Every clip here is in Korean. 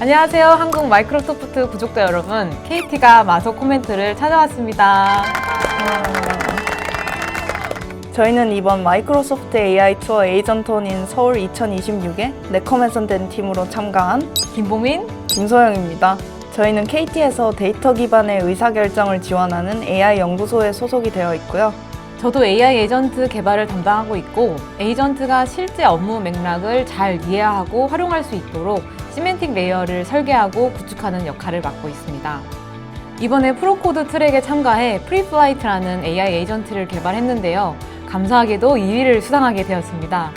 안녕하세요. 한국 마이크로소프트 구독자 여러분. KT가 마소 코멘트를 찾아왔습니다. 저희는 이번 마이크로소프트 AI 투어 에이전트원인 서울 2026에 네커맨선 된 팀으로 참가한 김보민, 김소영입니다. 저희는 KT에서 데이터 기반의 의사결정을 지원하는 AI 연구소에 소속이 되어 있고요. 저도 AI 에이전트 개발을 담당하고 있고 에이전트가 실제 업무 맥락을 잘 이해하고 활용할 수 있도록 시멘틱 레이어를 설계하고 구축하는 역할을 맡고 있습니다. 이번에 프로코드 트랙에 참가해 프리플라이트라는 AI 에이전트를 개발했는데요. 감사하게도 2위를 수상하게 되었습니다.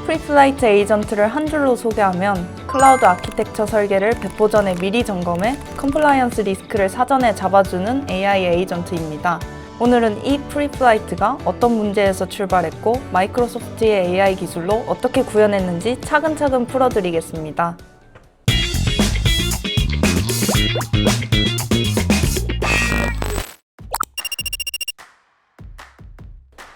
프리플라이트 에이전트를 한 줄로 소개하면 클라우드 아키텍처 설계를 배포 전에 미리 점검해 컴플라이언스 리스크를 사전에 잡아주는 AI 에이전트입니다. 오늘은 이 프리플라이트가 어떤 문제에서 출발했고 마이크로소프트의 AI 기술로 어떻게 구현했는지 차근차근 풀어드리겠습니다.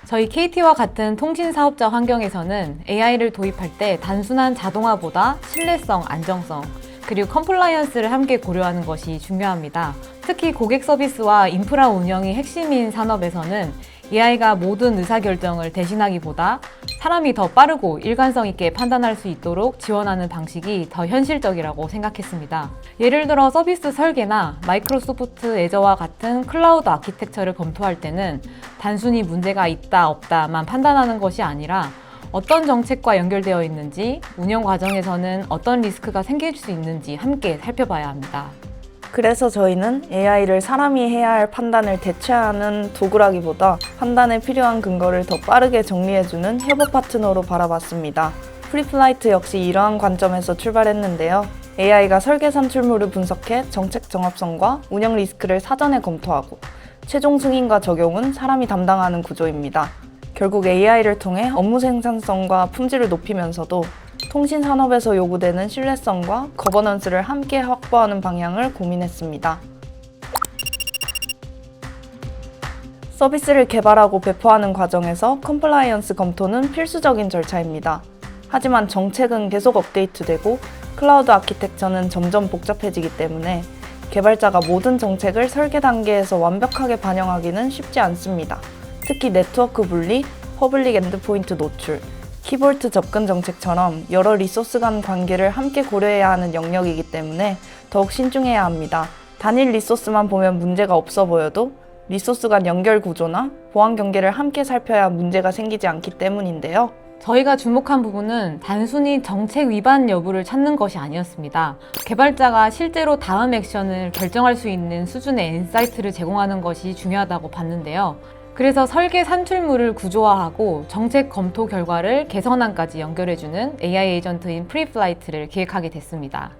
저희 KT와 같은 통신 사업자 환경에서는 AI를 도입할 때 단순한 자동화보다 신뢰성, 안정성, 그리고 컴플라이언스를 함께 고려하는 것이 중요합니다. 특히 고객 서비스와 인프라 운영이 핵심인 산업에서는 AI가 모든 의사결정을 대신하기보다 사람이 더 빠르고 일관성 있게 판단할 수 있도록 지원하는 방식이 더 현실적이라고 생각했습니다. 예를 들어 서비스 설계나 마이크로소프트 애저와 같은 클라우드 아키텍처를 검토할 때는 단순히 문제가 있다 없다만 판단하는 것이 아니라 어떤 정책과 연결되어 있는지, 운영 과정에서는 어떤 리스크가 생길 수 있는지 함께 살펴봐야 합니다. 그래서 저희는 AI를 사람이 해야 할 판단을 대체하는 도구라기보다 판단에 필요한 근거를 더 빠르게 정리해주는 협업 파트너로 바라봤습니다. 프리플라이트 역시 이러한 관점에서 출발했는데요. AI가 설계 산출물을 분석해 정책 정합성과 운영 리스크를 사전에 검토하고 최종 승인과 적용은 사람이 담당하는 구조입니다. 결국 AI를 통해 업무 생산성과 품질을 높이면서도 통신 산업에서 요구되는 신뢰성과 거버넌스를 함께 확보하는 방향을 고민했습니다. 서비스를 개발하고 배포하는 과정에서 컴플라이언스 검토는 필수적인 절차입니다. 하지만 정책은 계속 업데이트되고 클라우드 아키텍처는 점점 복잡해지기 때문에 개발자가 모든 정책을 설계 단계에서 완벽하게 반영하기는 쉽지 않습니다. 특히 네트워크 분리, 퍼블릭 엔드포인트 노출, 키볼트 접근 정책처럼 여러 리소스 간 관계를 함께 고려해야 하는 영역이기 때문에 더욱 신중해야 합니다. 단일 리소스만 보면 문제가 없어 보여도 리소스 간 연결 구조나 보안 경계를 함께 살펴야 문제가 생기지 않기 때문인데요. 저희가 주목한 부분은 단순히 정책 위반 여부를 찾는 것이 아니었습니다. 개발자가 실제로 다음 액션을 결정할 수 있는 수준의 인사이트를 제공하는 것이 중요하다고 봤는데요. 그래서 설계 산출물을 구조화하고 정책 검토 결과를 개선안까지 연결해주는 AI 에이전트인 프리플라이트를 기획하게 됐습니다.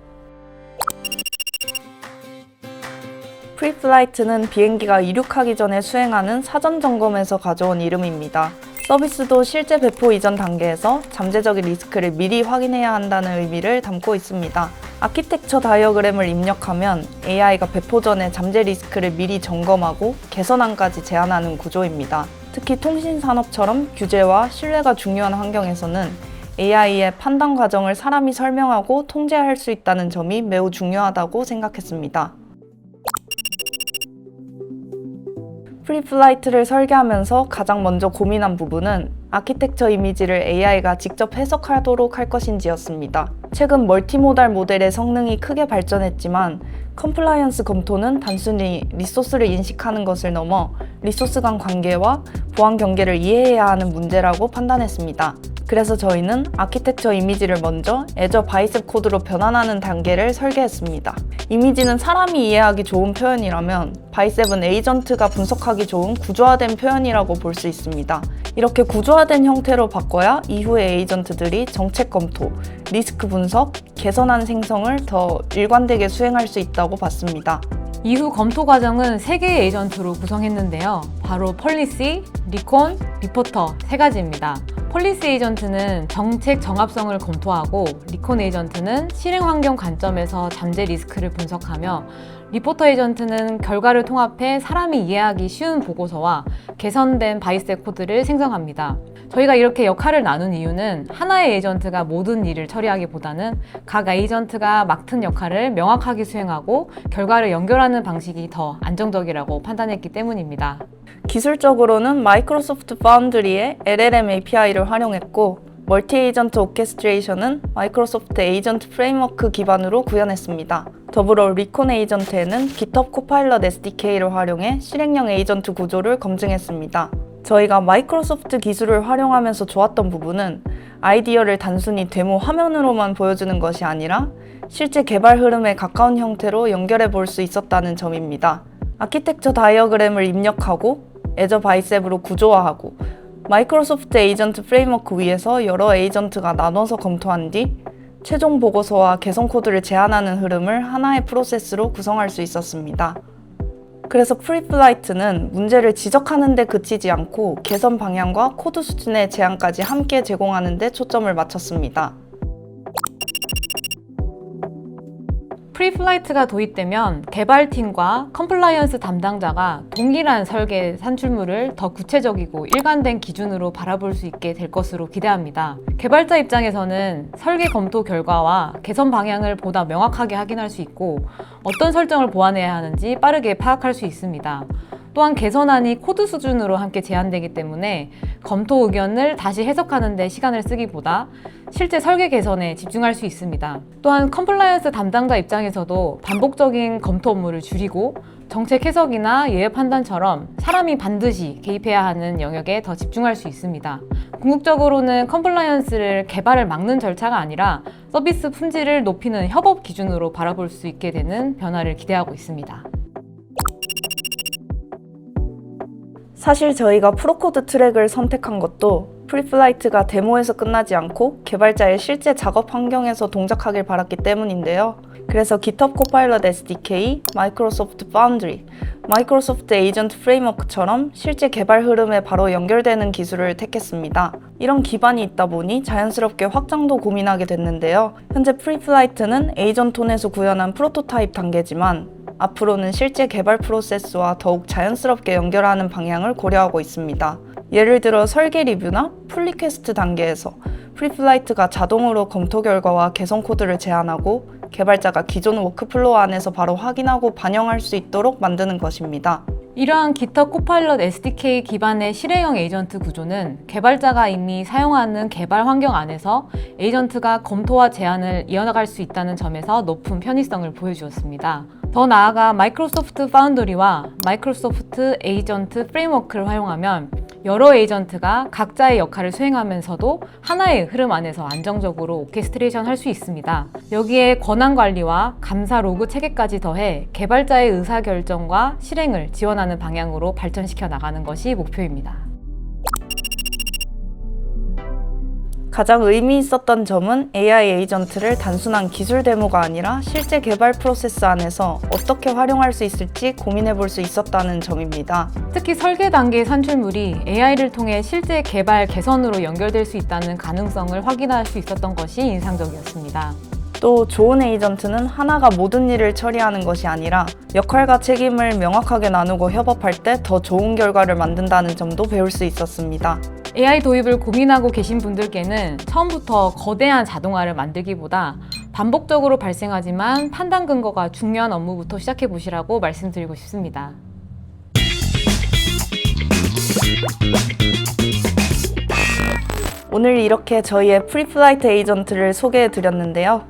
프리플라이트는 비행기가 이륙하기 전에 수행하는 사전 점검에서 가져온 이름입니다. 서비스도 실제 배포 이전 단계에서 잠재적인 리스크를 미리 확인해야 한다는 의미를 담고 있습니다. 아키텍처 다이어그램을 입력하면 AI가 배포 전에 잠재 리스크를 미리 점검하고 개선안까지 제안하는 구조입니다. 특히 통신 산업처럼 규제와 신뢰가 중요한 환경에서는 AI의 판단 과정을 사람이 설명하고 통제할 수 있다는 점이 매우 중요하다고 생각했습니다. 프리플라이트를 설계하면서 가장 먼저 고민한 부분은 아키텍처 이미지를 AI가 직접 해석하도록 할 것인지였습니다. 최근 멀티모달 모델의 성능이 크게 발전했지만 컴플라이언스 검토는 단순히 리소스를 인식하는 것을 넘어 리소스 간 관계와 보안 경계를 이해해야 하는 문제라고 판단했습니다. 그래서 저희는 아키텍처 이미지를 먼저 애저 바이셉 코드로 변환하는 단계를 설계했습니다. 이미지는 사람이 이해하기 좋은 표현이라면 바이셉은 에이전트가 분석하기 좋은 구조화된 표현이라고 볼 수 있습니다. 이렇게 구조화된 형태로 바꿔야 이후의 에이전트들이 정책 검토, 리스크 분석, 개선안 생성을 더 일관되게 수행할 수 있다고 봤습니다. 이후 검토 과정은 3개의 에이전트로 구성했는데요. 바로 폴리시, 리콘, 리포터 3가지입니다. 폴리시 에이전트는 정책 정합성을 검토하고 리콘 에이전트는 실행 환경 관점에서 잠재 리스크를 분석하며 리포터 에이전트는 결과를 통합해 사람이 이해하기 쉬운 보고서와 개선된 바이셉 코드를 생성합니다. 저희가 이렇게 역할을 나눈 이유는 하나의 에이전트가 모든 일을 처리하기보다는 각 에이전트가 맡은 역할을 명확하게 수행하고 결과를 연결하는 방식이 더 안정적이라고 판단했기 때문입니다. 기술적으로는 마이크로소프트 파운드리의 LLM API를 활용했고 멀티 에이전트 오케스트레이션은 마이크로소프트 에이전트 프레임워크 기반으로 구현했습니다. 더불어 리콘 에이전트에는 GitHub 코파일럿 SDK를 활용해 실행형 에이전트 구조를 검증했습니다. 저희가 마이크로소프트 기술을 활용하면서 좋았던 부분은 아이디어를 단순히 데모 화면으로만 보여주는 것이 아니라 실제 개발 흐름에 가까운 형태로 연결해 볼 수 있었다는 점입니다. 아키텍처 다이어그램을 입력하고 애저 바이셉으로 구조화하고 마이크로소프트 에이전트 프레임워크 위에서 여러 에이전트가 나눠서 검토한 뒤 최종 보고서와 개선 코드를 제안하는 흐름을 하나의 프로세스로 구성할 수 있었습니다. 그래서 프리플라이트는 문제를 지적하는 데 그치지 않고 개선 방향과 코드 수준의 제안까지 함께 제공하는 데 초점을 맞췄습니다. 프리플라이트가 도입되면 개발팀과 컴플라이언스 담당자가 동일한 설계 산출물을 더 구체적이고 일관된 기준으로 바라볼 수 있게 될 것으로 기대합니다. 개발자 입장에서는 설계 검토 결과와 개선 방향을 보다 명확하게 확인할 수 있고 어떤 설정을 보완해야 하는지 빠르게 파악할 수 있습니다. 또한 개선안이 코드 수준으로 함께 제안되기 때문에 검토 의견을 다시 해석하는 데 시간을 쓰기보다 실제 설계 개선에 집중할 수 있습니다. 또한 컴플라이언스 담당자 입장에서도 반복적인 검토 업무를 줄이고 정책 해석이나 예외 판단처럼 사람이 반드시 개입해야 하는 영역에 더 집중할 수 있습니다. 궁극적으로는 컴플라이언스를 개발을 막는 절차가 아니라 서비스 품질을 높이는 협업 기준으로 바라볼 수 있게 되는 변화를 기대하고 있습니다. 사실 저희가 프로코드 트랙을 선택한 것도 프리플라이트가 데모에서 끝나지 않고 개발자의 실제 작업 환경에서 동작하길 바랐기 때문인데요. 그래서 GitHub 코파일럿 SDK, 마이크로소프트 파운드리, 마이크로소프트 에이전트 프레임워크처럼 실제 개발 흐름에 바로 연결되는 기술을 택했습니다. 이런 기반이 있다 보니 자연스럽게 확장도 고민하게 됐는데요. 현재 프리플라이트는 에이전톤에서 구현한 프로토타입 단계지만 앞으로는 실제 개발 프로세스와 더욱 자연스럽게 연결하는 방향을 고려하고 있습니다. 예를 들어 설계 리뷰나 풀 리퀘스트 단계에서 프리플라이트가 자동으로 검토 결과와 개선 코드를 제안하고 개발자가 기존 워크플로우 안에서 바로 확인하고 반영할 수 있도록 만드는 것입니다. 이러한 GitHub 코파일럿 SDK 기반의 실행형 에이전트 구조는 개발자가 이미 사용하는 개발 환경 안에서 에이전트가 검토와 제안을 이어나갈 수 있다는 점에서 높은 편의성을 보여주었습니다. 더 나아가 마이크로소프트 파운드리와 마이크로소프트 에이전트 프레임워크를 활용하면 여러 에이전트가 각자의 역할을 수행하면서도 하나의 흐름 안에서 안정적으로 오케스트레이션 할 수 있습니다. 여기에 권한 관리와 감사 로그 체계까지 더해 개발자의 의사결정과 실행을 지원하는 방향으로 발전시켜 나가는 것이 목표입니다. 가장 의미 있었던 점은 AI 에이전트를 단순한 기술 데모가 아니라 실제 개발 프로세스 안에서 어떻게 활용할 수 있을지 고민해 볼 수 있었다는 점입니다. 특히 설계 단계의 산출물이 AI를 통해 실제 개발 개선으로 연결될 수 있다는 가능성을 확인할 수 있었던 것이 인상적이었습니다. 또 좋은 에이전트는 하나가 모든 일을 처리하는 것이 아니라 역할과 책임을 명확하게 나누고 협업할 때 더 좋은 결과를 만든다는 점도 배울 수 있었습니다. AI 도입을 고민하고 계신 분들께는 처음부터 거대한 자동화를 만들기보다 반복적으로 발생하지만 판단 근거가 중요한 업무부터 시작해 보시라고 말씀드리고 싶습니다. 오늘 이렇게 저희의 프리플라이트 에이전트를 소개해 드렸는데요.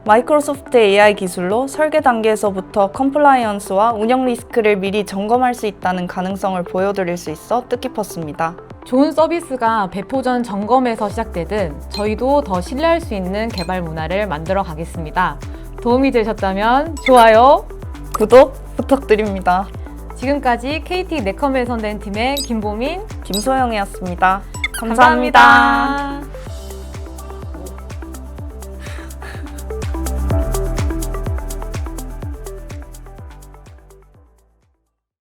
마이크로소프트 AI 기술로 설계 단계에서부터 컴플라이언스와 운영 리스크를 미리 점검할 수 있다는 가능성을 보여드릴 수 있어 뜻깊었습니다. 좋은 서비스가 배포 전 점검에서 시작되듯 저희도 더 신뢰할 수 있는 개발 문화를 만들어 가겠습니다. 도움이 되셨다면 좋아요, 구독 부탁드립니다. 지금까지 KT 네컴에 선된 팀의 김보민, 김소영이었습니다. 감사합니다.